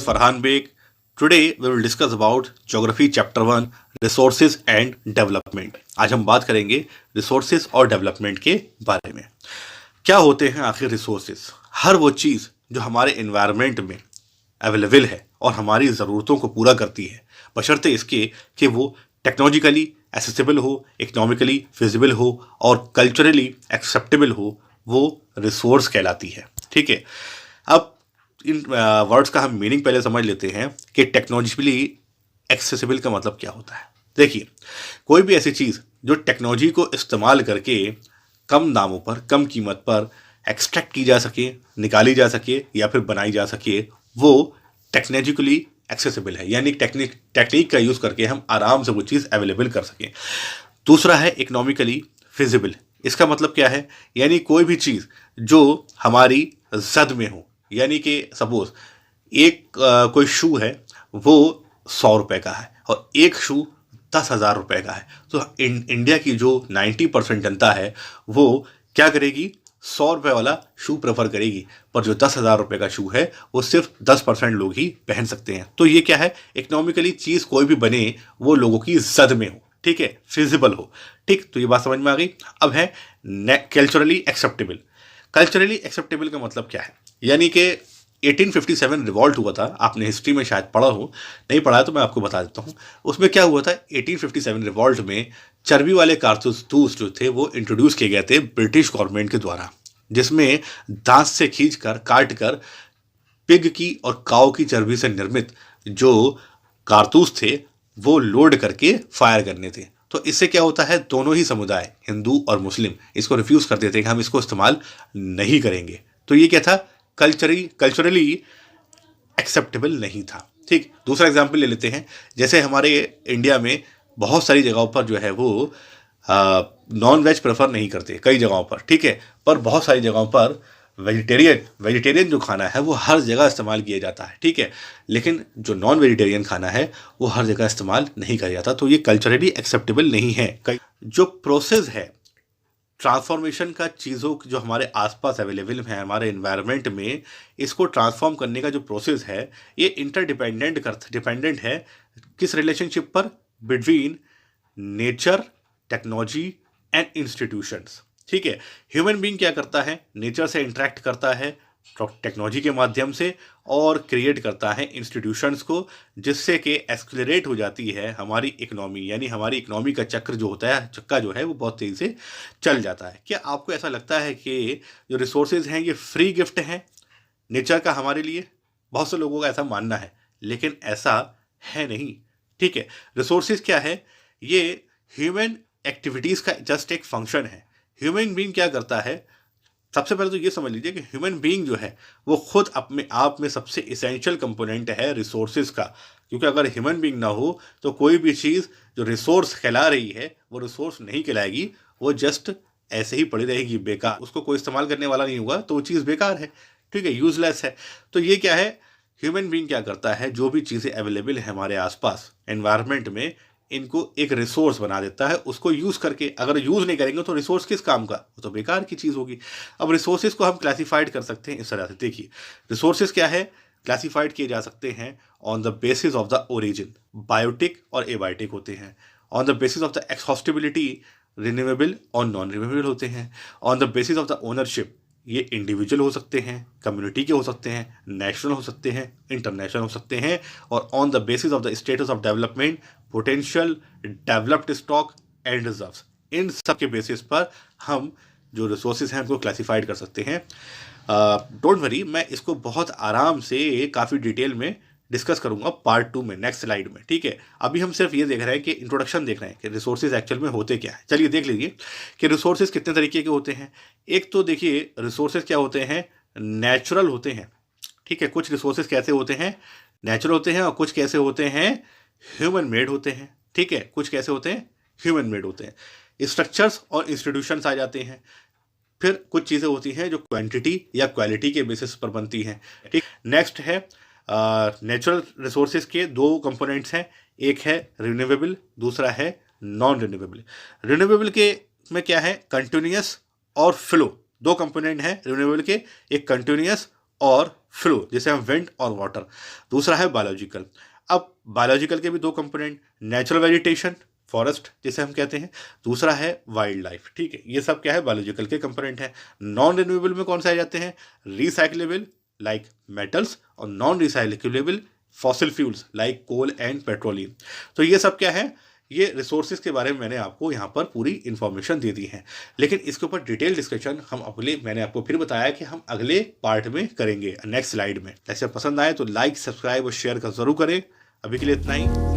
Farhan Beg. Today we will discuss about Geography Chapter 1 Resources and Development. आज हम बात करेंगे रिसोर्सेज और डेवलपमेंट के बारे में। क्या होते हैं आखिर रिसोर्सेज? हर वो चीज़ जो हमारे एनवायरनमेंट में अवेलेबल है और हमारी ज़रूरतों को पूरा करती है, बशर्ते इसके कि वो टेक्नोलॉजिकली एसेसिबल हो, इकोनॉमिकली फिजिबल हो और कल्चरली एक्सेप्टेबल हो, वो रिसोर्स कहलाती है। ठीक है, अब इन वर्ड्स का हम मीनिंग पहले समझ लेते हैं कि टेक्नोलॉजिकली एक्सेसिबल का मतलब क्या होता है। देखिए, कोई भी ऐसी चीज़ जो टेक्नोलॉजी को इस्तेमाल करके कम दामों पर, कम कीमत पर एक्सट्रैक्ट की जा सके, निकाली जा सके या फिर बनाई जा सके, वो टेक्नोलॉजिकली एक्सेसिबल है, यानी टेक्निक का यूज़ करके हम आराम से वो चीज़ अवेलेबल कर सकें। दूसरा है इकोनॉमिकली फिजिबल। इसका मतलब क्या है? यानी कोई भी चीज़ जो हमारी जद में हो, यानी कि सपोज एक कोई शू है, वो 100 रुपये का है और एक शू 10,000 रुपये का है, तो इंडिया की जो 90% जनता है वो क्या करेगी? 100 रुपये वाला शू प्रेफर करेगी, पर जो 10,000 रुपये का शू है वो सिर्फ 10% लोग ही पहन सकते हैं। तो ये क्या है? इकोनॉमिकली चीज़ कोई भी बने वो लोगों की जद में हो, ठीक है, फिजिबल हो। ठीक, तो ये बात समझ में आ गई। अब है कल्चरली एक्सेप्टेबल। कल्चरली एक्सेप्टेबल का मतलब क्या है? यानी कि 1857 रिवॉल्ट हुआ था, आपने हिस्ट्री में शायद पढ़ा हो, नहीं पढ़ा है तो मैं आपको बता देता हूँ। उसमें क्या हुआ था? 1857 रिवॉल्ट में चर्बी वाले कारतूस जो थे वो इंट्रोड्यूस किए गए थे ब्रिटिश गवर्नमेंट के द्वारा, जिसमें दांत से खींच कर काट कर पिग की और काऊ की चर्बी से निर्मित जो कारतूस थे वो लोड करके फायर करने थे। तो इससे क्या होता है? दोनों ही समुदाय, हिंदू और मुस्लिम, इसको रिफ्यूज़ कर देते हैं कि हम इसको इस्तेमाल नहीं करेंगे। तो ये क्या था? कल्चरली एक्सेप्टेबल नहीं था। ठीक, दूसरा एग्जाम्पल ले लेते हैं। जैसे हमारे इंडिया में बहुत सारी जगहों पर जो है वो नॉन वेज प्रेफर नहीं करते, कई जगहों पर, ठीक है, पर बहुत सारी जगहों पर वेजिटेरियन जो खाना है वो हर जगह इस्तेमाल किया जाता है, ठीक है, लेकिन जो नॉन वेजिटेरियन खाना है वो हर जगह इस्तेमाल नहीं किया जाता। तो ये कल्चरली एक्सेप्टेबल नहीं है। जो प्रोसेस है ट्रांसफॉर्मेशन का, चीज़ों जो हमारे आसपास अवेलेबल है हमारे एनवायरनमेंट में, इसको ट्रांसफॉर्म करने का जो प्रोसेस है ये डिपेंडेंट है किस रिलेशनशिप पर? Between nature, technology and institutions. ठीक है, ह्यूमन बीइंग क्या करता है? नेचर से इंटरेक्ट करता है टेक्नोलॉजी के माध्यम से और क्रिएट करता है इंस्टीट्यूशंस को, जिससे कि एक्सलरेट हो जाती है हमारी इकोनॉमी, यानी हमारी इकोनॉमी का चक्र जो होता है, चक्का जो है वो बहुत तेज़ी से चल जाता है। क्या आपको ऐसा लगता है कि जो रिसोर्सेज हैं ये फ्री गिफ्ट हैं नेचर का हमारे लिए? बहुत से लोगों का ऐसा मानना है, लेकिन ऐसा है नहीं। ठीक है, रिसोर्सेज क्या है? ये ह्यूमन एक्टिविटीज़ का जस्ट एक फंक्शन है। ह्यूमन बीइंग क्या करता है? सबसे पहले तो ये समझ लीजिए कि ह्यूमन बीइंग जो है वो खुद अपने आप में सबसे इसेंशियल कंपोनेंट है रिसोर्सेज का, क्योंकि अगर ह्यूमन बीइंग ना हो तो कोई भी चीज़ जो रिसोर्स कहला रही है वो रिसोर्स नहीं कहलाएगी, वो जस्ट ऐसे ही पड़ी रहेगी बेकार, उसको कोई इस्तेमाल करने वाला नहीं होगा, तो वो चीज़ बेकार है, ठीक है, यूजलेस है। तो ये क्या है? ह्यूमन बीइंग क्या करता है? जो भी चीज़ें अवेलेबल है हमारे आसपास एनवायरनमेंट में, इनको एक रिसोर्स बना देता है। उसको यूज़ करके, अगर यूज़ नहीं करेंगे तो रिसोर्स किस काम का? वो तो बेकार की चीज़ होगी। अब रिसोर्सेज को हम क्लासीफाइड कर सकते हैं इस तरह से। देखिए, रिसोर्सेज क्या है? क्लासीफाइड किए जा सकते हैं on the basis of the origin, biotic और एबायोटिक होते हैं। On the basis of the exhaustibility, renewable और नॉन रिन्यूएबल होते हैं। On the basis of the ownership, ये इंडिविजुअल हो सकते हैं, कम्युनिटी के हो सकते हैं, नेशनल हो सकते हैं, इंटरनेशनल हो सकते हैं। और on the basis of the status of development, potential, developed stock and reserves, इन सब के बेसिस पर हम जो रिसोर्सेज हैं उनको क्लासीफाइड कर सकते हैं। डोंट वरी, मैं इसको बहुत आराम से काफ़ी डिटेल में डिस्कस करूंगा पार्ट 2 में, नेक्स्ट स्लाइड में, ठीक है। अभी हम सिर्फ ये देख रहे हैं कि इंट्रोडक्शन देख रहे हैं कि रिसोर्सेज एक्चुअल में होते क्या है। चलिए देख लीजिए कि रिसोर्सेज कितने तरीके के होते हैं। एक तो देखिए, रिसोर्सेज क्या होते हैं? नेचुरल होते हैं, ठीक है। कुछ रिसोर्सेज कैसे होते हैं? नेचुरल होते हैं। और कुछ कैसे होते हैं? ह्यूमन मेड होते हैं, ठीक है। कुछ कैसे होते हैं? ह्यूमन मेड होते हैं। स्ट्रक्चर्स और इंस्टीट्यूशंस आ जाते हैं। फिर कुछ चीज़ें होती हैं जो क्वांटिटी या क्वालिटी के बेसिस पर बनती हैं, ठीक। नेक्स्ट है नेचुरल रिसोर्सेज के दो कंपोनेंट्स हैं, एक है रिन्यूएबल, दूसरा है नॉन रिन्यूएबल। रिन्यूएबल के में क्या है? कंटिन्यूस और फ्लो, दो कंपोनेंट हैं रिन्यूएबल के, एक कंटिन्यूस और फ्लो, जैसे हम विंड और वाटर। दूसरा है बायोलॉजिकल। अब बायोलॉजिकल के भी दो कंपोनेंट, नेचुरल वेजिटेशन, फॉरेस्ट जिसे हम कहते हैं, दूसरा है वाइल्ड लाइफ। ठीक है, ये सब क्या है, बायोलॉजिकल के कंपोनेंट है। नॉन रिन्यूएबल में कौन से आ जाते हैं, रिसाइक्लेबल लाइक मेटल्स, और non recyclable fossil fuels like coal and petroleum. तो ये सब क्या है, ये रिसोर्सेज के बारे में मैंने आपको यहाँ पर पूरी इन्फॉर्मेशन दे दी है। लेकिन इसके ऊपर डिटेल डिस्कशन हम अगले, मैंने आपको फिर बताया कि हम अगले पार्ट में करेंगे, नेक्स्ट स्लाइड में। ऐसे पसंद आए तो लाइक, सब्सक्राइब और शेयर का जरूर करें। अभी के लिए इतना ही।